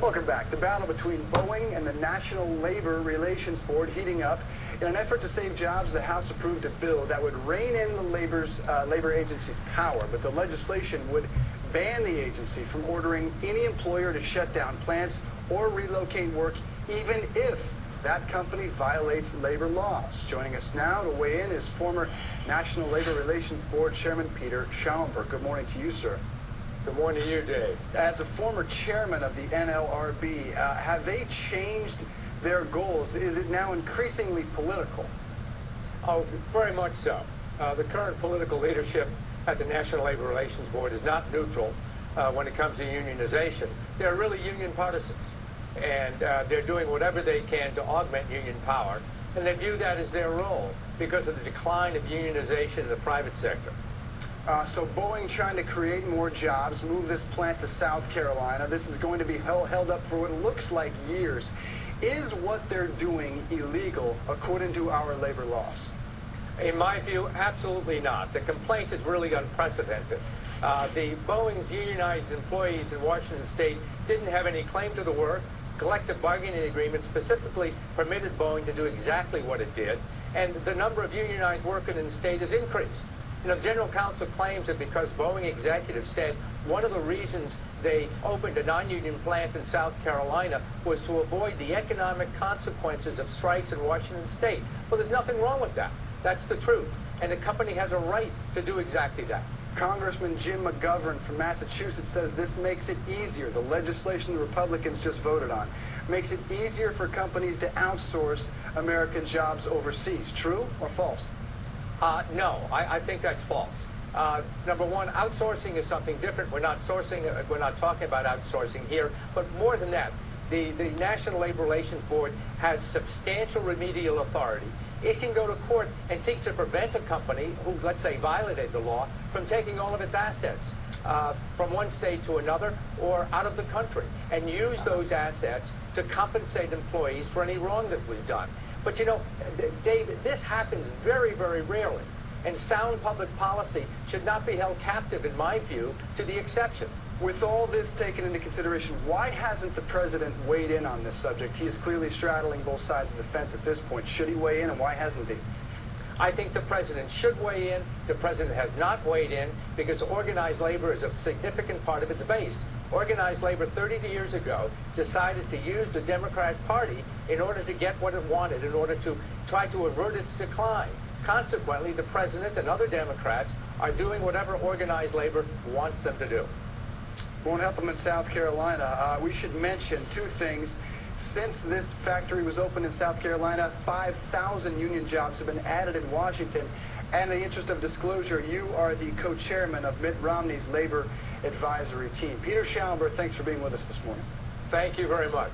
Welcome back. The battle between Boeing and the National Labor Relations Board heating up. In an effort to save jobs, the House approved a bill that would rein in the labor agency's power, but the legislation would ban the agency from ordering any employer to shut down plants or relocate work, even if that company violates labor laws. Joining us now to weigh in is former National Labor Relations Board Chairman Peter Schaumber. Good morning to you, sir. Good morning to you, Dave. As a former chairman of the NLRB, have they changed their goals? Is it now increasingly political? Oh, very much so. The current political leadership at the National Labor Relations Board is not neutral when it comes to unionization. They're really union partisans, and they're doing whatever they can to augment union power, and they view that as their role because of the decline of unionization in the private sector. So Boeing trying to create more jobs, move this plant to South Carolina. This is going to be held up for what looks like years. Is what they're doing illegal according to our labor laws? In my view, absolutely not. The complaint is really unprecedented. The Boeing's unionized employees in Washington State didn't have any claim to the work. Collective bargaining agreement specifically permitted Boeing to do exactly what it did, and the number of unionized workers in the state has increased. You know, the General Counsel claims that because Boeing executives said one of the reasons they opened a non-union plant in South Carolina was to avoid the economic consequences of strikes in Washington State. Well, there's nothing wrong with that. That's the truth. And the company has a right to do exactly that. Congressman Jim McGovern from Massachusetts says this makes it easier. The legislation the Republicans just voted on makes it easier for companies to outsource American jobs overseas. True or false? No, I think that's false. Number one, outsourcing is something different. We're not talking about outsourcing here. But more than that, the National Labor Relations Board has substantial remedial authority. It can go to court and seek to prevent a company who, let's say, violated the law from taking all of its assets from one state to another or out of the country and use those assets to compensate employees for any wrong that was done. But, you know, Dave, this happens very, very rarely. And sound public policy should not be held captive, in my view, to the exception. With all this taken into consideration, why hasn't the president weighed in on this subject? He is clearly straddling both sides of the fence at this point. Should he weigh in, and why hasn't he? I think the president should weigh in. The president has not weighed in because organized labor is a significant part of its base. Organized labor 30 years ago decided to use the Democratic Party in order to get what it wanted, in order to try to avert its decline. Consequently, the president and other Democrats are doing whatever organized labor wants them to do. Won't help them in South Carolina. We should mention two things. Since this factory was opened in South Carolina, 5,000 union jobs have been added in Washington. And in the interest of disclosure, you are the co-chairman of Mitt Romney's labor advisory team. Peter Schaumber, thanks for being with us this morning. Thank you very much.